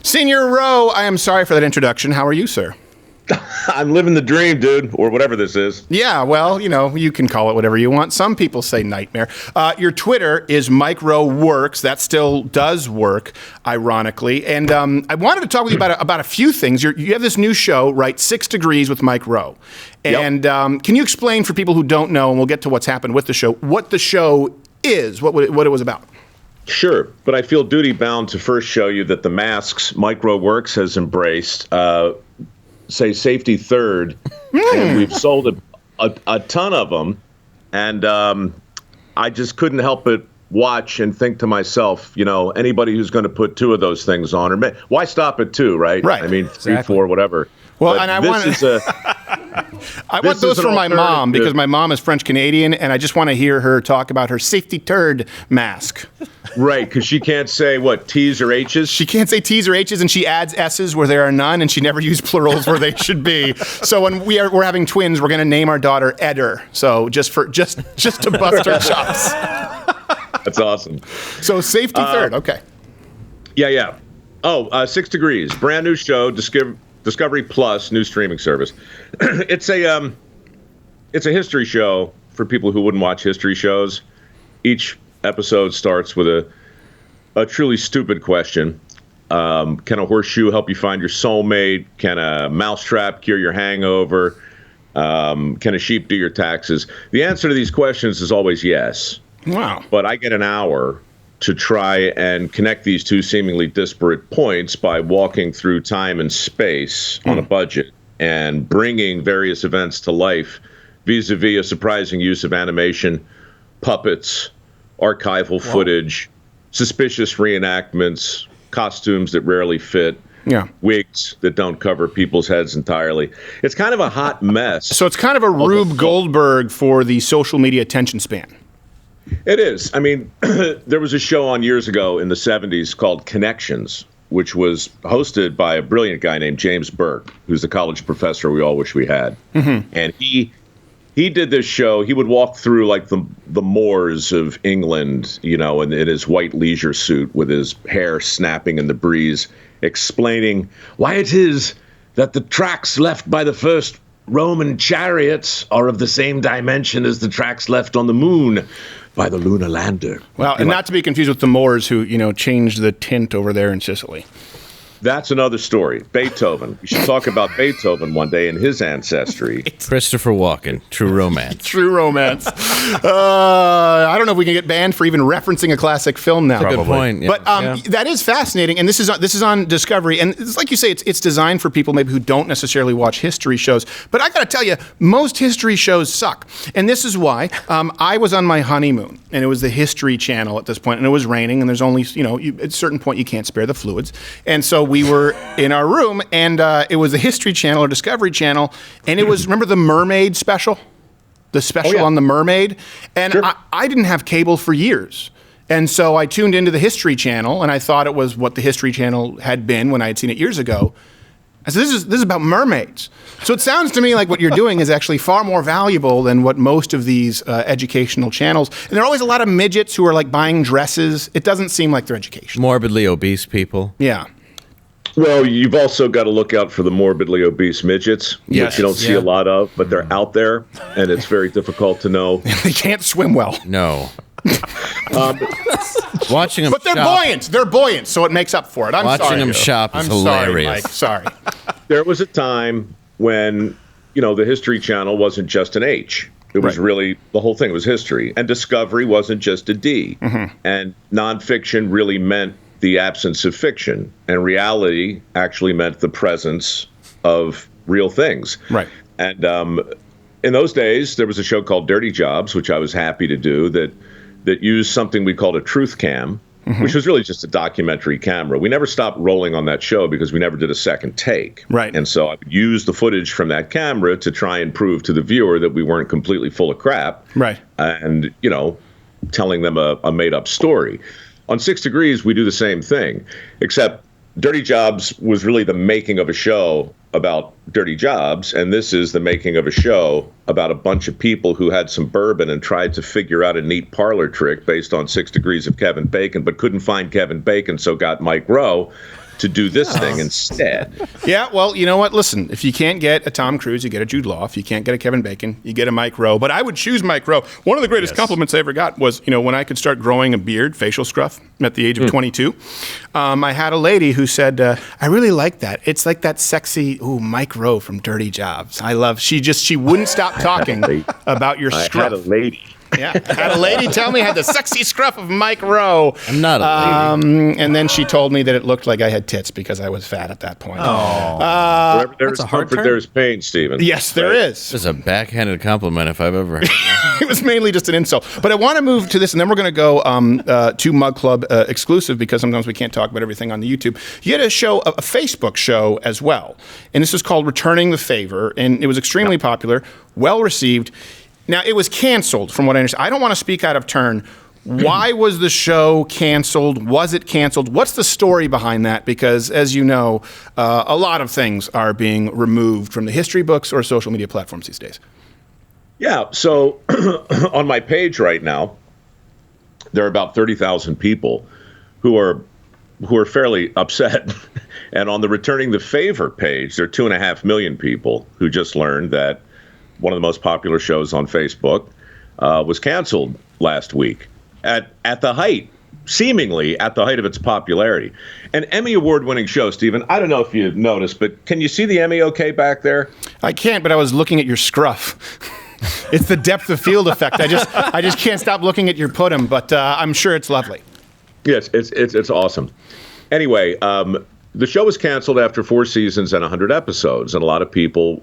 Senior Rowe, I am sorry for that introduction. How are you, sir? I'm living the dream, dude, or whatever this is. Yeah, well, you can call it whatever you want. Some people say nightmare. Your Twitter is Mike Rowe Works. That still does work, ironically. And I wanted to talk with you about a few things. You have this new show, right? 6 Degrees with Mike Rowe. And can you explain for people who don't know, and we'll get to what's happened with the show, what the show is, what it was about? Sure, but I feel duty-bound to first show you that the masks Mike Rowe Works has embraced say safety third, and we've sold a ton of them, and I just couldn't help but watch and think to myself, anybody who's going to put 2 of those things on, or why stop at 2, right? Right. I mean, 3, 4, whatever. Well, but and I want those for my mom, because my mom is French Canadian, and I just want to hear her talk about her safety turd mask. Right, because she can't say, T's or H's? She can't say T's or H's, and she adds S's where there are none, and she never used plurals where they should be. So when we're having twins, we're going to name our daughter Eder. So just to bust her chops. That's awesome. So safety third, okay. Yeah. Oh, 6 Degrees, brand new show, Discovery Plus, new streaming service. It's a history show for people who wouldn't watch history shows. Each episode starts with a truly stupid question. Can a horseshoe help you find your soulmate? Can a mousetrap cure your hangover? Can a sheep do your taxes? The answer to these questions is always yes. Wow. But I get an hour to try and connect these 2 seemingly disparate points by walking through time and space on a budget and bringing various events to life vis-a-vis a surprising use of animation, puppets, archival footage, suspicious reenactments, costumes that rarely fit, wigs that don't cover people's heads entirely. It's kind of a hot mess. So it's kind of a Rube Goldberg for the social media attention span. It is. I mean, there was a show on years ago in the 70s called Connections, which was hosted by a brilliant guy named James Burke, who's the college professor we all wish we had. Mm-hmm. And he did this show. He would walk through like the moors of England, in his white leisure suit with his hair snapping in the breeze, explaining why it is that the tracks left by the first Roman chariots are of the same dimension as the tracks left on the moon by the lunar lander. Well, and not to be confused with the Moors who, changed the tint over there in Sicily. That's another story. Beethoven. We should talk about Beethoven one day and his ancestry. Christopher Walken. True romance. True romance. I don't know if we can get banned for even referencing a classic film now. That's a good point. Yeah. But that is fascinating, and this is on Discovery, and it's like you say, it's designed for people maybe who don't necessarily watch history shows. But I got to tell you, most history shows suck, and this is why. I was on my honeymoon, and it was the History Channel at this point, and it was raining, and there's only at a certain point you can't spare the fluids, and so we were in our room, and it was the History Channel or Discovery Channel, and it was, remember the Mermaid special? The special on the Mermaid? And sure. I didn't have cable for years. And so I tuned into the History Channel, and I thought it was what the History Channel had been when I had seen it years ago. I said, this is about mermaids. So it sounds to me like what you're doing is actually far more valuable than what most of these educational channels. And there are always a lot of midgets who are like buying dresses. It doesn't seem like they're educational. Morbidly obese people. Yeah. Well, you've also got to look out for the morbidly obese midgets, which you don't see a lot of, but they're out there, and it's very difficult to know. They can't swim well. No. Watching them But they're shop. buoyant. They're buoyant, so it makes up for it. I'm Watching sorry. them shop is hilarious. Sorry, Mike. Sorry. There was a time when, the History Channel wasn't just an H. It was really the whole thing. It was history. And Discovery wasn't just a D. Mm-hmm. And nonfiction really meant the absence of fiction, and reality actually meant the presence of real things. Right. And in those days, there was a show called Dirty Jobs, which I was happy to do, that used something we called a truth cam, which was really just a documentary camera. We never stopped rolling on that show because we never did a second take. Right. And so I would use the footage from that camera to try and prove to the viewer that we weren't completely full of crap. Right. And, telling them a made-up story. On 6 Degrees, we do the same thing, except Dirty Jobs was really the making of a show about dirty jobs, and this is the making of a show about a bunch of people who had some bourbon and tried to figure out a neat parlor trick based on 6 Degrees of Kevin Bacon, but couldn't find Kevin Bacon, so got Mike Rowe to do this thing instead. Yeah, well, you know what? Listen, if you can't get a Tom Cruise, you get a Jude Law. If you can't get a Kevin Bacon, you get a Mike Rowe. But I would choose Mike Rowe. One of the greatest compliments I ever got was, when I could start growing a beard, facial scruff, at the age of 22. I had a lady who said, I really like that. It's like that sexy, Mike Rowe from Dirty Jobs. She wouldn't stop talking about your scruff. I had a lady. Yeah, had a lady tell me I had the sexy scruff of Mike Rowe. I'm not a lady. And then she told me that it looked like I had tits because I was fat at that point. Wherever there's comfort, there's pain, Stephen. Yes, there is. This is a backhanded compliment if I've ever heard one. It was mainly just an insult. But I want to move to this, and then we're going to go to Mug Club exclusive, because sometimes we can't talk about everything on the YouTube. You had a Facebook show as well, and this was called Returning the Favor, and it was extremely popular, well received. Now, it was canceled, from what I understand. I don't want to speak out of turn. Why was the show canceled? Was it canceled? What's the story behind that? Because, as you know, a lot of things are being removed from the history books or social media platforms these days. Yeah, so on my page right now, there are about 30,000 people who are fairly upset. And on the Returning the Favor page, there are 2.5 million people who just learned that one of the most popular shows on Facebook was canceled last week at the height, seemingly at the height of its popularity. An Emmy Award-winning show, Stephen. I don't know if you've noticed, but can you see the Emmy okay back there? I can't, but I was looking at your scruff. It's the depth of field effect. I just can't stop looking at your putum, but I'm sure it's lovely. Yes, it's awesome. Anyway, the show was canceled after 4 seasons and 100 episodes, and a lot of people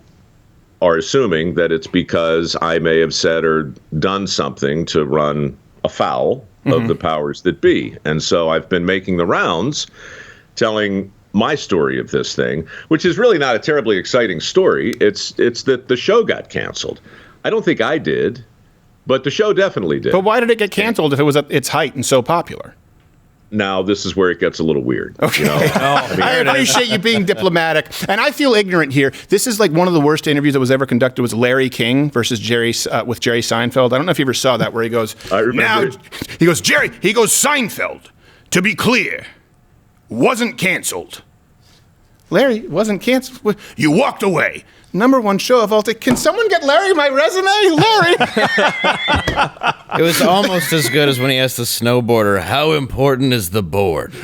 are assuming that it's because I may have said or done something to run afoul of the powers that be. And so I've been making the rounds telling my story of this thing, which is really not a terribly exciting story. It's that the show got canceled. I don't think I did, but the show definitely did. But why did it get canceled if it was at its height and so popular? Now, this is where it gets a little weird. Okay. I appreciate you being diplomatic. And I feel ignorant here. This is like one of the worst interviews that was ever conducted was Larry King versus Jerry Seinfeld. I don't know if you ever saw that, where he goes, I remember. He goes, Seinfeld, to be clear, wasn't canceled. Larry, wasn't canceled. You walked away. #1 show of all time. Can someone get Larry my resume? Larry! It was almost as good as when he asked the snowboarder, how important is the board?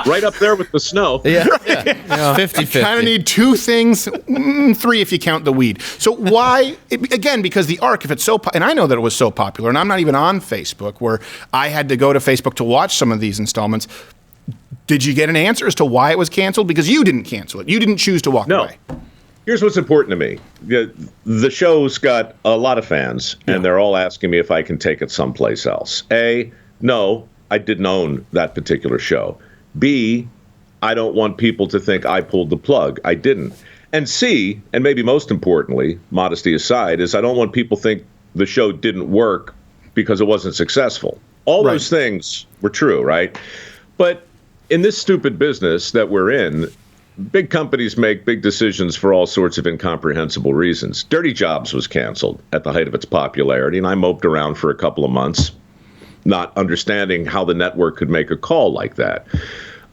Right up there with the snow. Yeah. 50-50. Kind of need 2 things, 3 if you count the weed. So why, again, because the arc, if it's so, and I know that it was so popular, and I'm not even on Facebook, where I had to go to Facebook to watch some of these installments. Did you get an answer as to why it was canceled? Because you didn't cancel it. You didn't choose to walk away. Here's what's important to me. The show's got a lot of fans, and they're all asking me if I can take it someplace else. A, no, I didn't own that particular show. B, I don't want people to think I pulled the plug. I didn't. And C, and maybe most importantly, modesty aside, is I don't want people to think the show didn't work because it wasn't successful. All those things were true, right? But in this stupid business that we're in, big companies make big decisions for all sorts of incomprehensible reasons. Dirty Jobs was canceled at the height of its popularity, and I moped around for a couple of months, not understanding how the network could make a call like that.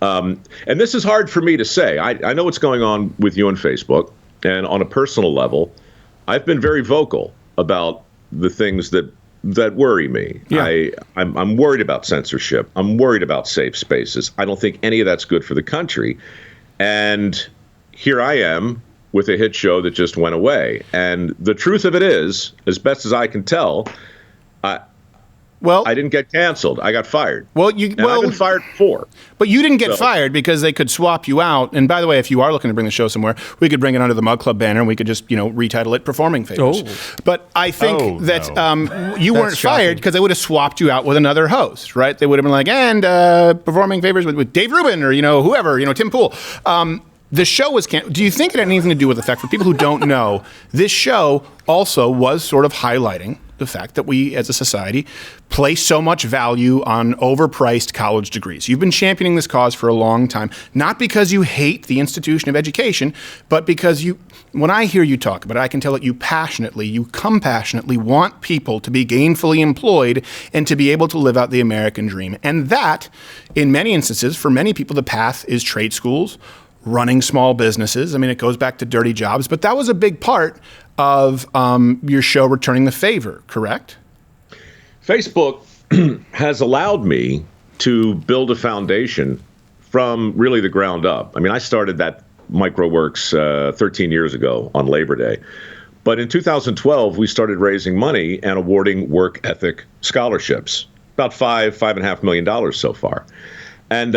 And this is hard for me to say. I know what's going on with you on Facebook, and on a personal level, I've been very vocal about the things that worry me. Yeah. I'm worried about censorship. I'm worried about safe spaces. I don't think any of that's good for the country. And here I am with a hit show that just went away. And the truth of it is, as best as I can tell, I didn't get canceled. I got fired. I've been fired before. But you didn't get fired because they could swap you out. And by the way, if you are looking to bring the show somewhere, we could bring it under the Mug Club banner and we could just, retitle it Performing Favors. Oh. But I think you weren't fired because they would have swapped you out with another host, right? They would have been like, and Performing Favors with Dave Rubin or, whoever, Tim Pool. The show was canceled. Do you think it had anything to do with the fact, for people who don't know, this show also was sort of highlighting the fact that we as a society place so much value on overpriced college degrees. You've been championing this cause for a long time, not because you hate the institution of education, but because when I hear you talk about it, I can tell that you compassionately want people to be gainfully employed and to be able to live out the American dream. And that, in many instances, for many people, the path is trade schools, running small businesses. I mean, it goes back to dirty jobs, but that was a big part of your show, Returning the Favor, correct? Facebook has allowed me to build a foundation from really the ground up. I mean, I started that MicroWorks 13 years ago on Labor Day. But in 2012, we started raising money and awarding work ethic scholarships, about $5.5 million so far. And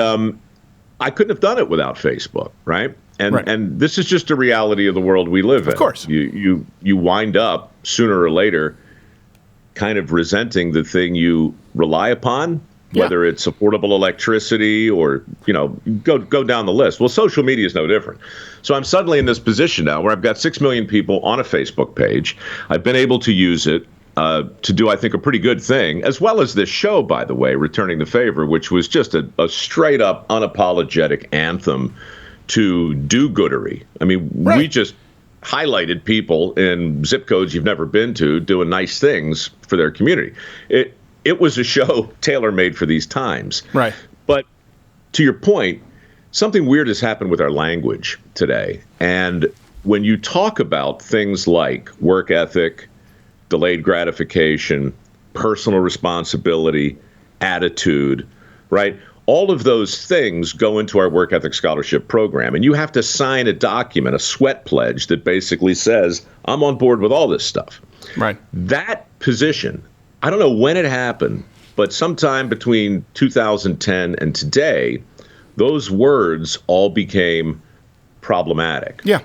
I couldn't have done it without Facebook, right? And this is just a reality of the world we live in. Of course. You wind up sooner or later kind of resenting the thing you rely upon, whether it's affordable electricity or, go down the list. Well, social media is no different. So I'm suddenly in this position now where I've got 6 million people on a Facebook page. I've been able to use it to do, I think, a pretty good thing, as well as this show, by the way, Returning the Favor, which was just a straight up unapologetic anthem to do-goodery. I mean, we just highlighted people in zip codes you've never been to doing nice things for their community. It was a show tailor-made for these times. Right. But to your point, something weird has happened with our language today. And when you talk about things like work ethic, delayed gratification, personal responsibility, attitude, right? All of those things go into our work ethic scholarship program. And you have to sign a document, a sweat pledge that basically says, I'm on board with all this stuff. Right. That position, I don't know when it happened, but sometime between 2010 and today, those words all became problematic. Yeah.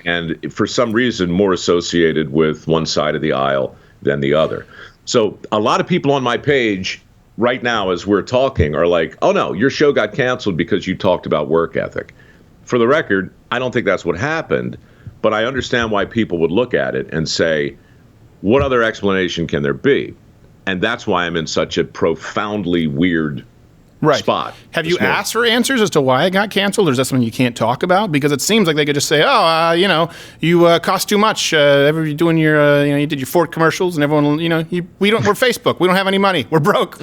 And for some reason, more associated with one side of the aisle than the other. So a lot of people on my page right now, as we're talking, are like, oh, no, your show got canceled because you talked about work ethic. For the record, I don't think that's what happened, but I understand why people would look at it and say, what other explanation can there be? And that's why I'm in such a profoundly weird spot. Have you asked for answers as to why it got canceled, or is that something you can't talk about? Because it seems like they could just say, you cost too much. You're doing you did your Ford commercials, and everyone, we're Facebook. We don't have any money. We're broke.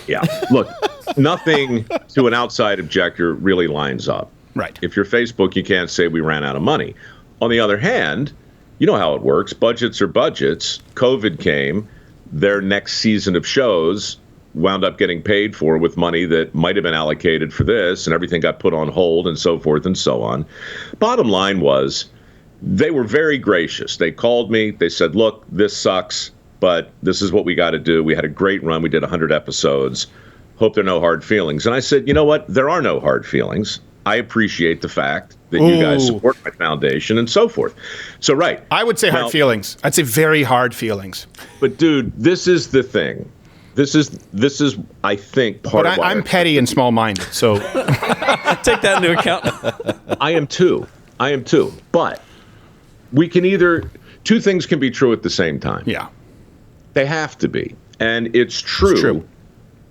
Yeah. Look, nothing to an outside objector really lines up. Right. If you're Facebook, you can't say we ran out of money. On the other hand, you know how it works. Budgets are budgets. COVID came. Their next season of shows wound up getting paid for with money that might have been allocated for this, and everything got put on hold and so forth and so on. Bottom line was, they were very gracious. They called me. They said, look, this sucks, but this is what we got to do. We had a great run. We did 100 episodes. Hope there are no hard feelings. And I said, you know what? There are no hard feelings. I appreciate the fact that you guys support my foundation and so forth. So, right. I would say hard feelings. I'd say very hard feelings. But, dude, this is the thing. This is, I think, part of why I'm petty and small-minded, so take that into account. I am too. But we can two things can be true at the same time. Yeah. They have to be. And it's true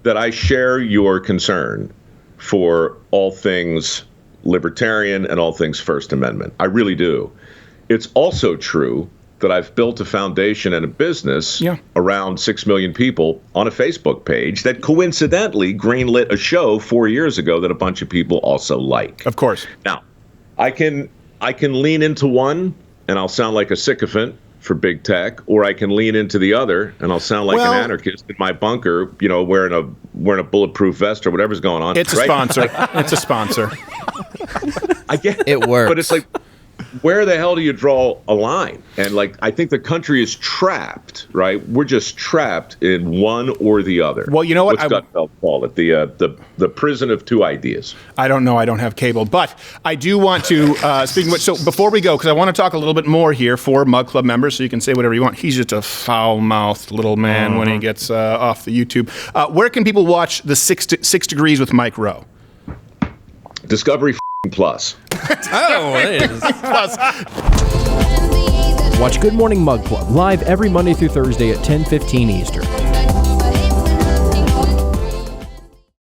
that I share your concern for all things libertarian and all things First Amendment. I really do. It's also true that I've built a foundation and a business around 6 million people on a Facebook page that coincidentally greenlit a show 4 years ago that a bunch of people also like. Of course. Now, I can lean into one and I'll sound like a sycophant for big tech, or I can lean into the other and I'll sound like an anarchist in my bunker, wearing a bulletproof vest or whatever's going on. It's a sponsor. It's a sponsor. I get it works. But it's like, where the hell do you draw a line? And I think the country is trapped, right? We're just trapped in one or the other. Well, you know what? What's Gutfeld call it? The prison of two ideas. I don't know. I don't have cable, but I do want to, speaking of which, so before we go, because I want to talk a little bit more here for Mug Club members, so you can say whatever you want. He's just a foul-mouthed little man when he gets off the YouTube. Where can people watch the 6 Degrees with Mike Rowe? Discovery Plus. Oh, it is. Plus. Watch Good Morning Mug Club live every Monday through Thursday at 10:15 Eastern.